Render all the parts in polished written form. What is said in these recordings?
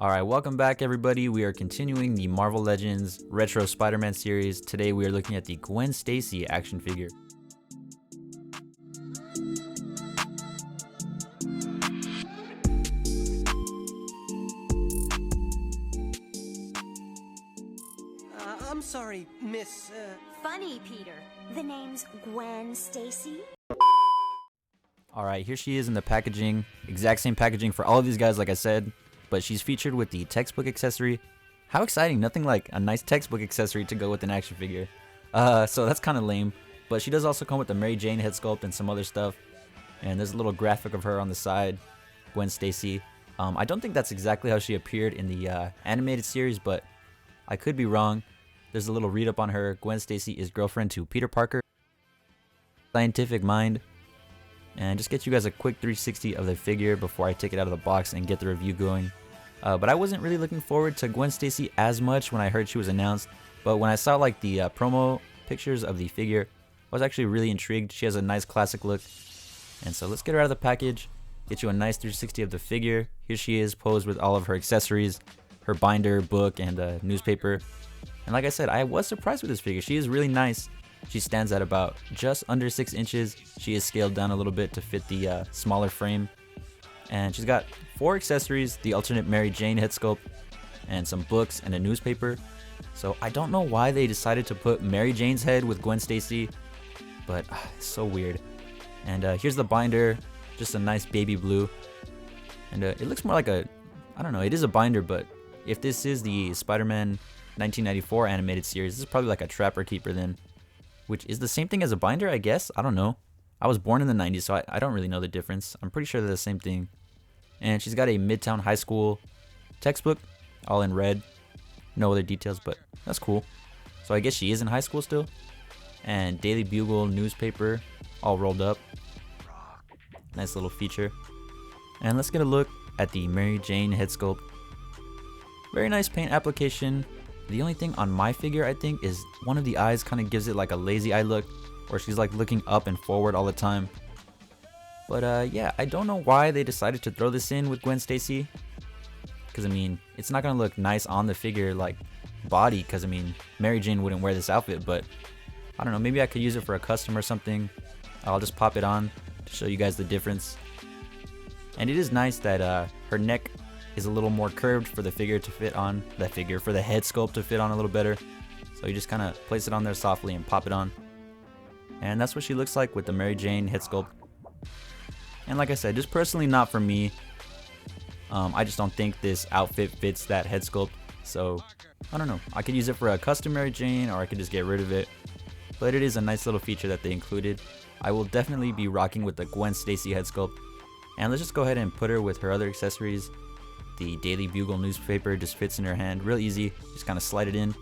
Alright, welcome back everybody. We are continuing the Marvel Legends Retro Spider-Man series. Today we are looking at the Gwen Stacy action figure. I'm sorry, Miss, Funny, Peter. The name's Gwen Stacy. Alright, here she is in the packaging. Exact same packaging for all of these guys, like I said. But she's featured with the textbook accessory. How exciting, nothing like a nice textbook accessory to go with an action figure. So that's kind of lame. But she does also come with the Mary Jane head sculpt and some other stuff. And there's a little graphic of her on the side, Gwen Stacy. I don't think that's exactly how she appeared in the animated series, but I could be wrong. There's a little read up on her. Gwen Stacy is girlfriend to Peter Parker. Scientific mind. And just get you guys a quick 360 of the figure before I take it out of the box and get the review going. But I wasn't really looking forward to Gwen Stacy as much when I heard she was announced. But when I saw like the promo pictures of the figure, I was actually really intrigued. She has a nice classic look. And so let's get her out of the package. Get you a nice 360 of the figure. Here she is posed with all of her accessories, her binder, book, and newspaper. And like I said, I was surprised with this figure. She is really nice. She stands at about just under 6 inches. She is scaled down a little bit to fit the smaller frame. And she's got 4 accessories, the alternate Mary Jane head sculpt, and some books and a newspaper. So I don't know why they decided to put Mary Jane's head with Gwen Stacy, but it's so weird. And here's the binder, just a nice baby blue. And it looks more like I don't know, it is a binder, but if this is the Spider-Man 1994 animated series, this is probably like a Trapper Keeper then. Which is the same thing as a binder, I guess? I don't know. I was born in the 90s, so I don't really know the difference. I'm pretty sure they're the same thing. And she's got a Midtown High School textbook, all in red. No other details, but that's cool. So I guess she is in high school still. And Daily Bugle newspaper, all rolled up. Nice little feature. And let's get a look at the Mary Jane head sculpt. Very nice paint application. The only thing on my figure, I think, is one of the eyes kind of gives it like a lazy eye look, or she's like looking up and forward all the time. But yeah, I don't know why they decided to throw this in with Gwen Stacy. Because I mean, it's not going to look nice on the figure like body, because I mean, Mary Jane wouldn't wear this outfit, but I don't know, maybe I could use it for a custom or something. I'll just pop it on to show you guys the difference. And it is nice that her neck is a little more curved for the figure to fit on, for the head sculpt to fit on a little better. So you just kind of place it on there softly and pop it on. And that's what she looks like with the Mary Jane head sculpt. And like I said, just personally not for me. I just don't think this outfit fits that head sculpt. So I don't know, I could use it for a custom Mary Jane, or I could just get rid of it. But it is a nice little feature that they included. I will definitely be rocking with the Gwen Stacy head sculpt. And let's just go ahead and put her with her other accessories. The Daily Bugle newspaper just fits in her hand real easy. Just kind of slide it in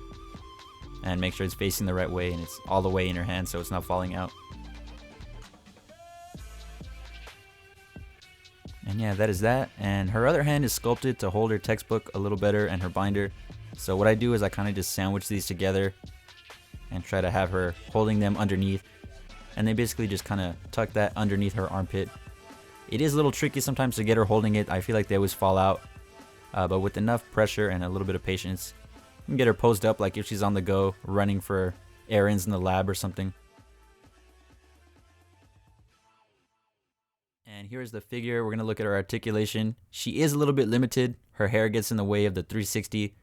and make sure it's facing the right way and it's all the way in her hand so it's not falling out. And yeah, that is that. And her other hand is sculpted to hold her textbook a little better and her binder. So what I do is I kind of just sandwich these together and try to have her holding them underneath. And they basically just kind of tuck that underneath her armpit. It is a little tricky sometimes to get her holding it. I feel like they always fall out. But with enough pressure and a little bit of patience, you can get her posed up like if she's on the go, running for errands in the lab or something. And here's the figure. We're going to look at her articulation. She is a little bit limited. Her hair gets in the way of the 360,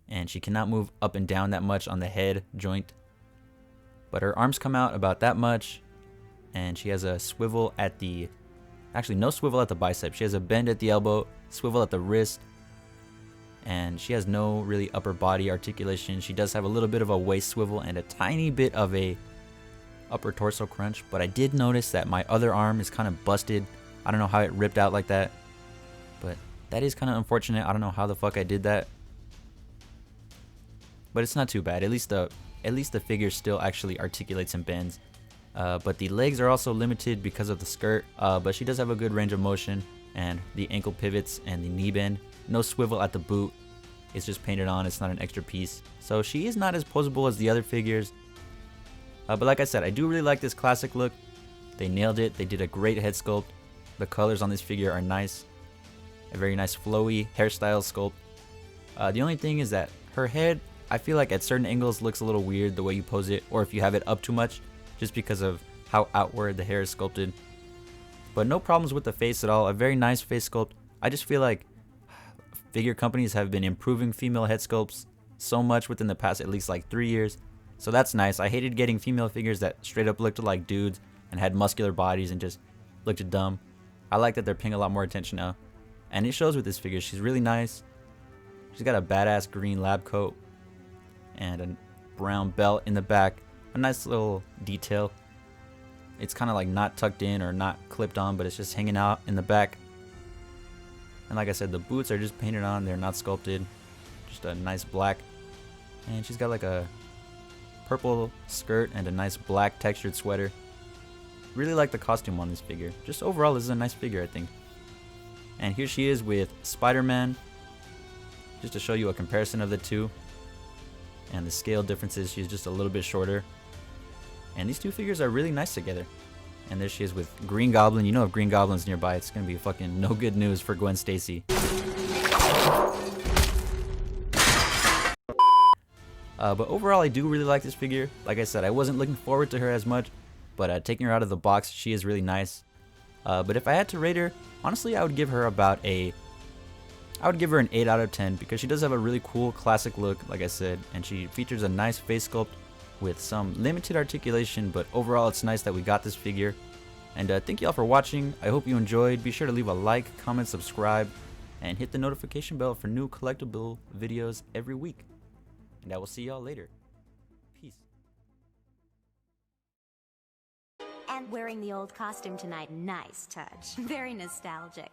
and she cannot move up and down that much on the head joint. But her arms come out about that much, and she has a swivel at the... Actually, no swivel at the bicep. She has a bend at the elbow, swivel at the wrist, and she has no really upper body articulation. She does have a little bit of a waist swivel and a tiny bit of a upper torso crunch, but I did notice that my other arm is kind of busted. I don't know how it ripped out like that, but that is kind of unfortunate. I don't know how the fuck I did that, but it's not too bad. At least the figure still actually articulates and bends. But the legs are also limited because of the skirt, but she does have a good range of motion, and the ankle pivots and the knee bend. No swivel at the boot. It's just painted on. It's not an extra piece. So she is not as posable as the other figures. But like I said, I do really like this classic look. They nailed it. They did a great head sculpt. The colors on this figure are nice. A very nice flowy hairstyle sculpt. The only thing is that her head, I feel like at certain angles looks a little weird the way you pose it, or if you have it up too much, just because of how outward the hair is sculpted. But no problems with the face at all. A very nice face sculpt. I just feel like figure companies have been improving female head sculpts so much within the past at least like 3 years. So that's nice. I hated getting female figures that straight up looked like dudes and had muscular bodies and just looked dumb. I like that they're paying a lot more attention now. And it shows with this figure. She's really nice. She's got a badass green lab coat and a brown belt in the back. A nice little detail. It's kind of like not tucked in or not clipped on, but it's just hanging out in the back. And like I said, the boots are just painted on. They're not sculpted. Just a nice black. And she's got like a purple skirt and a nice black textured sweater. Really like the costume on this figure. Just overall, this is a nice figure, I think. And here she is with Spider-Man. Just to show you a comparison of the two. And the scale differences, she's just a little bit shorter. And these two figures are really nice together. And there she is with Green Goblin. You know, if Green Goblin's nearby, it's going to be fucking no good news for Gwen Stacy. But overall, I do really like this figure. Like I said, I wasn't looking forward to her as much. But taking her out of the box, she is really nice. But if I had to rate her, honestly, I would give her about an 8 out of 10. Because she does have a really cool classic look, like I said. And she features a nice face sculpt with some limited articulation, but overall it's nice that we got this figure. And thank you all for watching. I hope you enjoyed. Be sure to leave a like, comment, subscribe, and hit the notification bell for new collectible videos every week. And I will see y'all later. Peace. And wearing the old costume tonight, nice touch. Very nostalgic.